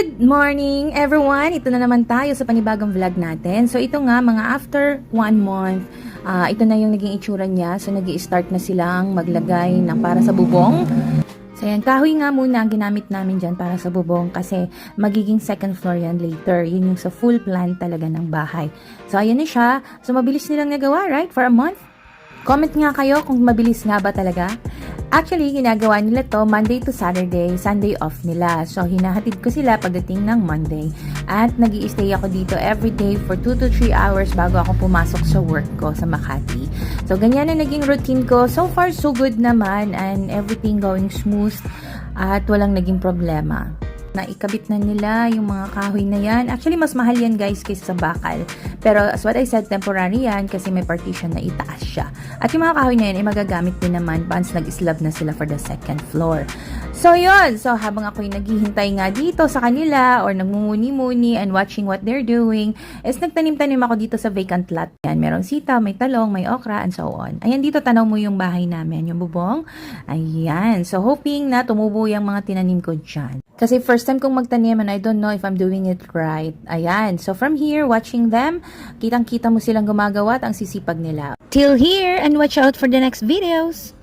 Good morning everyone! Ito na naman tayo sa panibagong vlog natin. So ito nga, mga after 1 month, ito na yung naging itsura niya. So nag-i-start na silang maglagay ng para sa bubong. So yan, kahoy nga muna ang ginamit namin dyan para sa bubong kasi magiging second floor yan later. Yun yung sa full plan talaga ng bahay. So ayan na siya. So mabilis nilang nagawa, right? For a month. Comment nga kayo kung mabilis nga ba talaga. Actually, ginagawa nila to Monday to Saturday, Sunday off nila. So, hinahatid ko sila pagdating ng Monday. At nag-i-stay ako dito every day for 2 to 3 hours bago ako pumasok sa work ko sa Makati. So, ganyan na naging routine ko. So far, so good naman and everything going smooth at walang naging problema. Naikabit na nila yung mga kahoy na yan. Actually, mas mahal yan guys kaysa sa bakal. Pero as what I said, temporary yan kasi may partition na itaas siya. At yung mga kahoy na yan ay magagamit din naman once nag-slab na sila for the second floor. So yun, so habang ako'y naghihintay nga dito sa kanila or nagmumuni-muni and watching what they're doing, is nagtanim-tanim ako dito sa vacant lot. Yan, merong sitaw, may talong, may okra, and so on. Ayan, dito tanaw mo yung bahay namin, yung bubong. Ayan, so hoping na tumubo yung mga tinanim ko dyan. Kasi first time kong magtanim and I don't know if I'm doing it right. Ayan, so from here, watching them, kitang-kita mo silang gumagawa at ang sisipag nila. Till here, and watch out for the next videos!